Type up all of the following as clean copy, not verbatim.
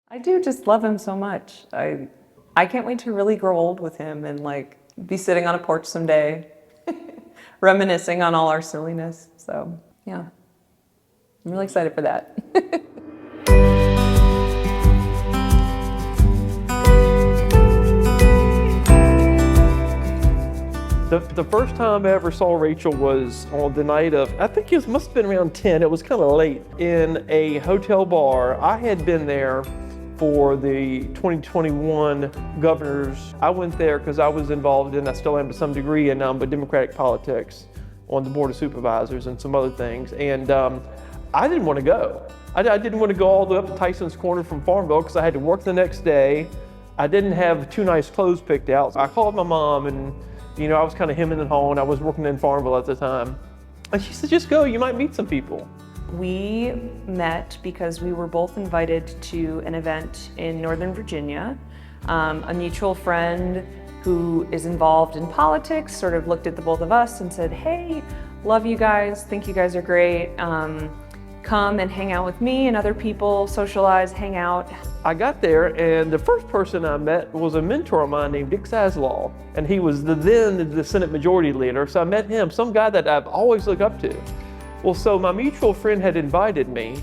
I do just love him so much. I can't wait to really grow old with him and like be sitting on a porch someday, reminiscing on all our silliness. So yeah, I'm really excited for that. The first time I ever saw Rachel was on the night of, I think it must have been around 10, it was kind of late, in a hotel bar. I had been there for the 2021 governors. I went there because I was involved in, I still am to some degree, in Democratic politics on the Board of Supervisors and some other things. And I didn't want to go. I didn't want to go all the way up to Tyson's Corner from Farmville because I had to work the next day. I didn't have two nice clothes picked out. So I called my mom and I was kind of hemming and hawing. I was working in Farmville at the time. And she said, just go, you might meet some people. We met because we were both invited to an event in Northern Virginia. A mutual friend who is involved in politics sort of looked at the both of us and said, hey, love you guys, think you guys are great. Come and hang out with me and other people, socialize, hang out. I got there and the first person I met was a mentor of mine named Dick Saslaw. And he was then the Senate Majority Leader. So I met him, some guy that I've always looked up to. Well, so my mutual friend had invited me.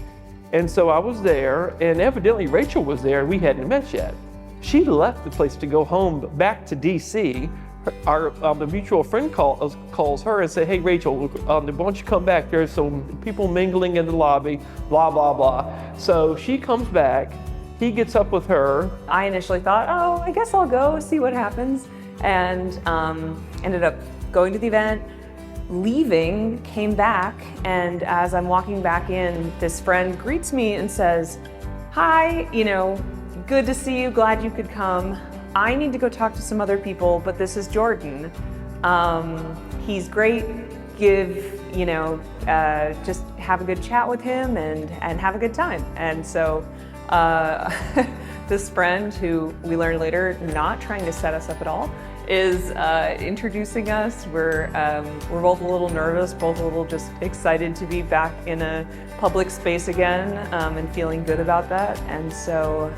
And so I was there and evidently Rachel was there and we hadn't met yet. She left the place to go home back to DC. The mutual friend calls her and say, hey Rachel, why don't you come back? There's some people mingling in the lobby, blah, blah, blah. So she comes back, he gets up with her. I initially thought, oh, I guess I'll go see what happens. And ended up going to the event, leaving, came back, and as I'm walking back in, this friend greets me and says, hi, good to see you, glad you could come. I need to go talk to some other people, but this is Jordan. He's great. Just have a good chat with him and have a good time. And so this friend, who we learned later, not trying to set us up at all, is introducing us. We're both a little nervous, both a little just excited to be back in a public space again, and feeling good about that. And so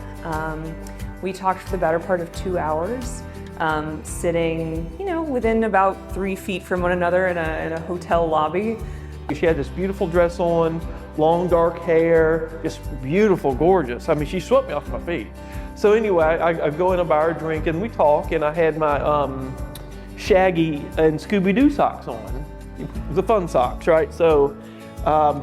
we talked for the better part of 2 hours, sitting, within about 3 feet from one another in a hotel lobby. She had this beautiful dress on, long dark hair, just beautiful, gorgeous. I mean, she swept me off my feet. So anyway, I go in and buy her a drink and we talk, and I had my Shaggy and Scooby-Doo socks on, the fun socks, right? So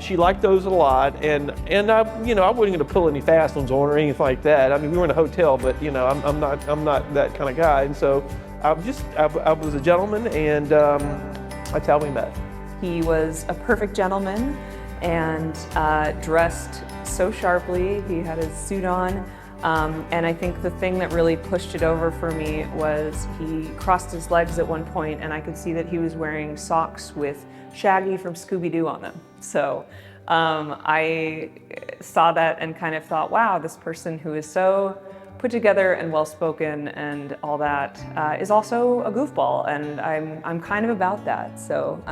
she liked those a lot, and I wasn't going to pull any fast ones on or anything like that. I mean, we were in a hotel, but I'm not that kind of guy, and so I was a gentleman, and that's how we met. He was a perfect gentleman and dressed so sharply. He had his suit on. And I think the thing that really pushed it over for me was he crossed his legs at one point and I could see that he was wearing socks with Shaggy from Scooby-Doo on them. So I saw that and kind of thought, wow, this person who is so put together and well-spoken and all that is also a goofball, and I'm kind of about that. So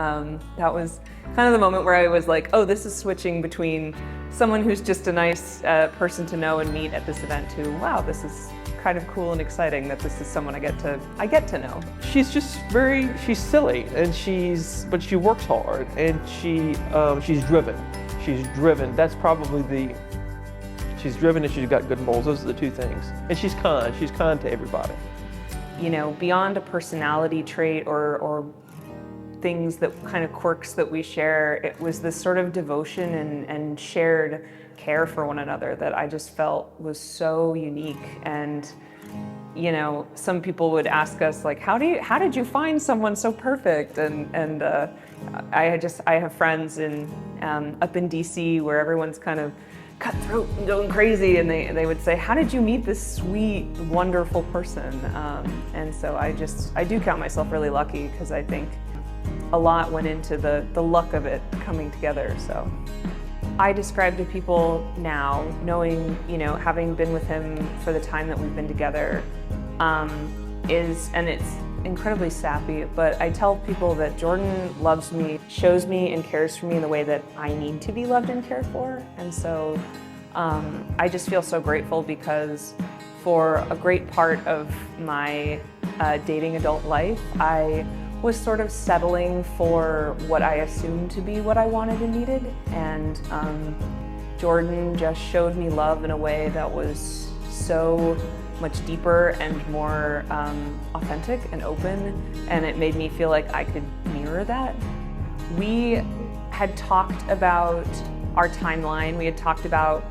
that was kind of the moment where I was like, oh, this is switching between someone who's just a nice person to know and meet at this event to, wow, this is kind of cool and exciting that this is someone I get to know. She's just she's silly, and but she works hard, and she's driven. She's driven. That's probably she's driven and she's got good morals. Those are the two things. And she's kind. She's kind to everybody. Beyond a personality trait or things that kind of quirks that we share, it was this sort of devotion and shared care for one another that I just felt was so unique. And some people would ask us like, how did you find someone so perfect? And I have friends up in DC where everyone's kind of cutthroat and going crazy, and they would say, how did you meet this sweet, wonderful person? And so I do count myself really lucky, because I think a lot went into the luck of it coming together. So I describe to people now, knowing, having been with him for the time that we've been together, and it's incredibly sappy, but I tell people that Jordan loves me, shows me and cares for me in the way that I need to be loved and cared for. And so I just feel so grateful because for a great part of my dating adult life, I was sort of settling for what I assumed to be what I wanted and needed. And Jordan just showed me love in a way that was so much deeper and more authentic and open, and it made me feel like I could mirror that. We had talked about our timeline. We had talked about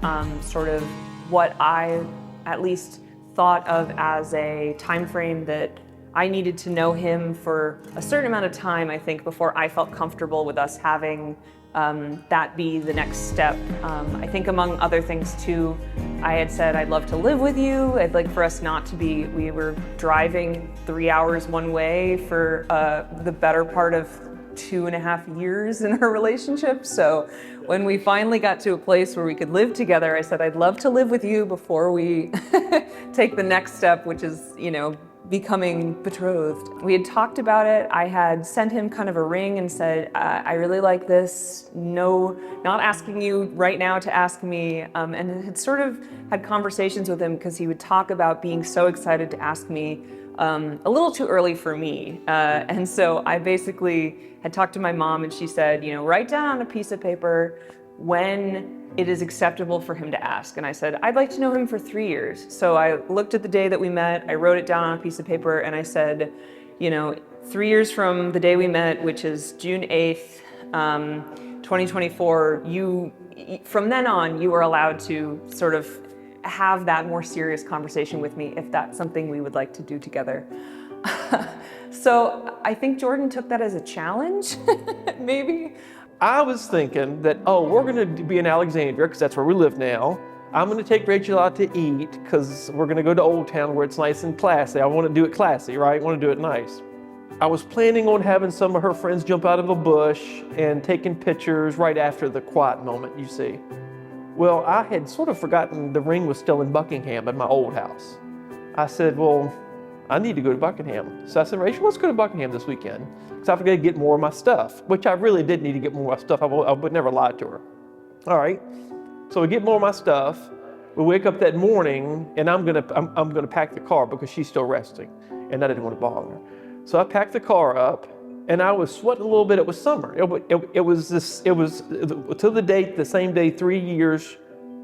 sort of what I at least thought of as a time frame that I needed to know him for a certain amount of time, I think, before I felt comfortable with us having that be the next step. I think among other things too, I had said I'd love to live with you. I'd like for us not to be, we were driving 3 hours one way for the better part of 2.5 years in our relationship. So when we finally got to a place where we could live together, I said I'd love to live with you before we take the next step, which is, you know, becoming betrothed. We had talked about it. I had sent him kind of a ring and said, I really like this. No, not asking you right now to ask me. And had sort of had conversations with him because he would talk about being so excited to ask me a little too early for me. And so I basically had talked to my mom and she said, you know, write down on a piece of paper when it is acceptable for him to ask. And I said, I'd like to know him for 3 years. So I looked at the day that we met, I wrote it down on a piece of paper, and I said, you know, 3 years from the day we met, which is June 8th, 2024, from then on, you are allowed to sort of have that more serious conversation with me if that's something we would like to do together. So I think Jordan took that as a challenge, maybe. I was thinking that, oh, we're gonna be in Alexandria because that's where we live now. I'm gonna take Rachel out to eat because we're gonna go to Old Town where it's nice and classy. I wanna do it classy, right? I wanna do it nice. I was planning on having some of her friends jump out of a bush and taking pictures right after the quiet moment, you see. Well, I had sort of forgotten the ring was still in Buckingham at my old house. I said, well, I need to go to Buckingham. So I said, Rachel, let's go to Buckingham this weekend. Because I've got to get more of my stuff, which I really did need to get more of my stuff. I would never lie to her. All right. So we get more of my stuff. We wake up that morning and I'm gonna pack the car because she's still resting and I didn't want to bother her. So I packed the car up and I was sweating a little bit. It was summer. It was to the date, the same day, 3 years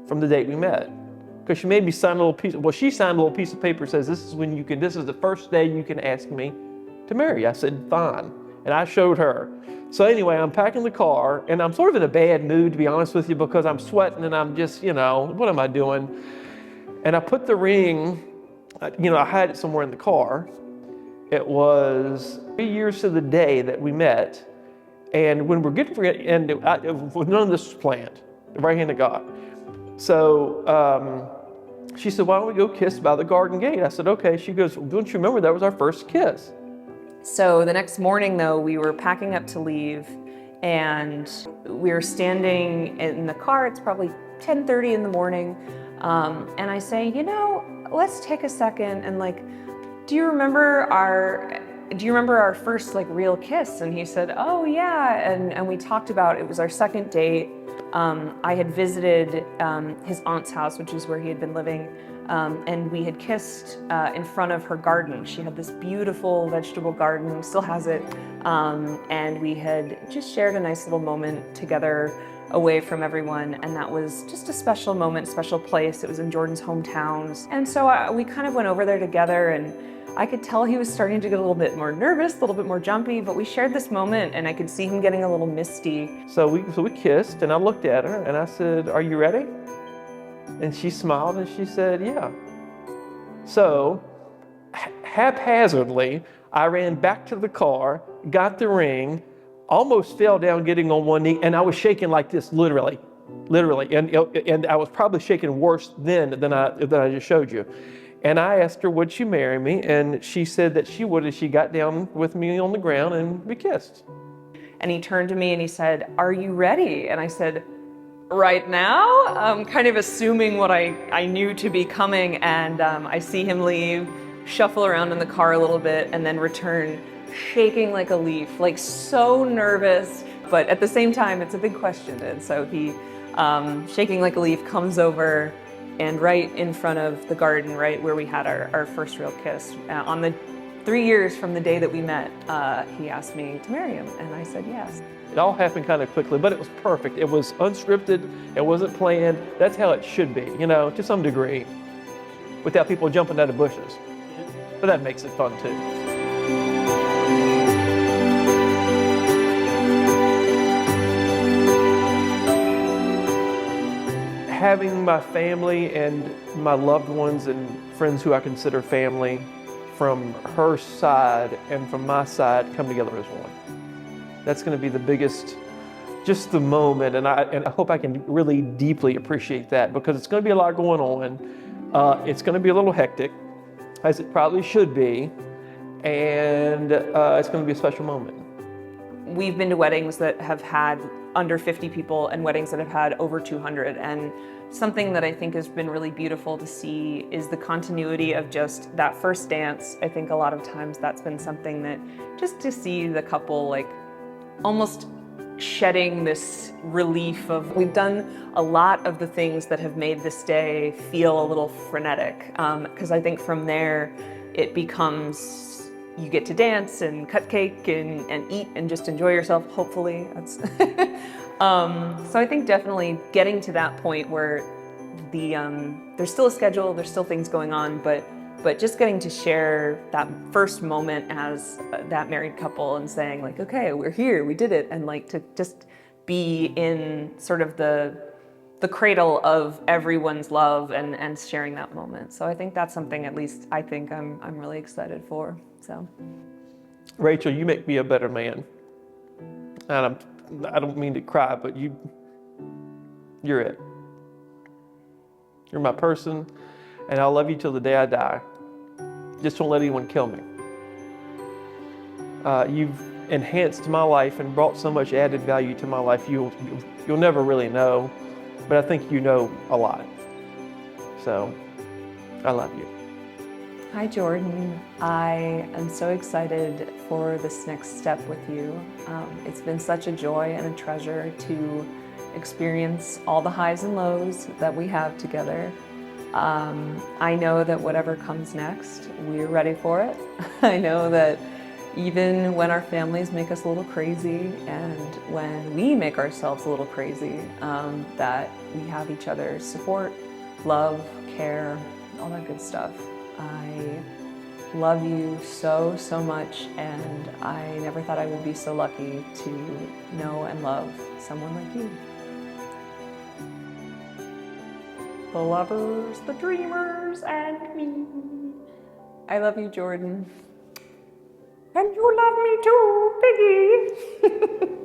from the date we met. Because she made me sign a little piece, she signed a little piece of paper that says, this is the first day you can ask me to marry you. I said, fine. And I showed her. So anyway, I'm packing the car and I'm sort of in a bad mood, to be honest with you, because I'm sweating and I'm just, you know, what am I doing? And I put the ring, you know, I had it somewhere in the car. It was 3 years to the day that we met. And when we're getting ready, and none of this was planned, the right hand of God. So she said, why don't we go kiss by the garden gate? I said, okay. She goes, well, don't you remember that was our first kiss? So the next morning though, we were packing up to leave and we were standing in the car. It's probably 10:30 in the morning. And I say, you know, let's take a second and like, do you remember our first like real kiss? And he said, oh yeah. And we talked about, it was our second date. I had visited his aunt's house, which is where he had been living, and we had kissed in front of her garden. She had this beautiful vegetable garden, still has it, and we had just shared a nice little moment together away from everyone, and that was just a special moment, special place. It was in Jordan's hometown, and so we kind of went over there together, and I could tell he was starting to get a little bit more nervous, a little bit more jumpy, but we shared this moment and I could see him getting a little misty. So we kissed and I looked at her and I said, are you ready? And she smiled and she said, yeah. So haphazardly, I ran back to the car, got the ring, almost fell down getting on one knee, and I was shaking like this, literally. And I was probably shaking worse then than I just showed you. And I asked her, would she marry me? And she said that she would, as she got down with me on the ground and we kissed. And he turned to me and he said, are you ready? And I said, right now? Kind of assuming what I knew to be coming. And I see him leave, shuffle around in the car a little bit, and then return shaking like a leaf, like so nervous. But at the same time, it's a big question. And so he shaking like a leaf, comes over, and right in front of the garden, right where we had our first real kiss, on the 3 years from the day that we met, he asked me to marry him, and I said yes. It all happened kind of quickly, but it was perfect. It was unscripted, it wasn't planned. That's how it should be, you know, to some degree, without people jumping out of bushes. But that makes it fun too. Having my family and my loved ones and friends who I consider family from her side and from my side come together as one. That's going to be the biggest, just the moment, and I hope I can really deeply appreciate that, because it's going to be a lot going on. It's going to be a little hectic, as it probably should be, and it's going to be a special moment. We've been to weddings that have had under 50 people and weddings that have had over 200, and something that I think has been really beautiful to see is the continuity of just that first dance. I think a lot of times that's been something that, just to see the couple like almost shedding this relief of, we've done a lot of the things that have made this day feel a little frenetic, because I think from there it becomes, you get to dance and cut cake and eat and just enjoy yourself, hopefully. That's so I think definitely getting to that point where there's still a schedule, there's still things going on, but just getting to share that first moment as that married couple and saying like, okay, we're here, we did it, and like to just be in sort of the cradle of everyone's love and sharing that moment. So I think that's something, at least I think I'm really excited for. So, Rachel, you make me a better man. And I don't mean to cry, but you're it. You're my person, and I'll love you till the day I die. Just don't let anyone kill me. You've enhanced my life and brought so much added value to my life. You'll never really know, but I think you know a lot. So, I love you. hi Jordan, I am so excited for this next step with you. It's been such a joy and a treasure to experience all the highs and lows that we have together. I know that whatever comes next, we're ready for it. I know that even when our families make us a little crazy and when we make ourselves a little crazy, that we have each other's support, love, care, all that good stuff. I love you so, so much, and I never thought I would be so lucky to know and love someone like you. The lovers, the dreamers, and me. I love you, Jordan. And you love me too, Piggy.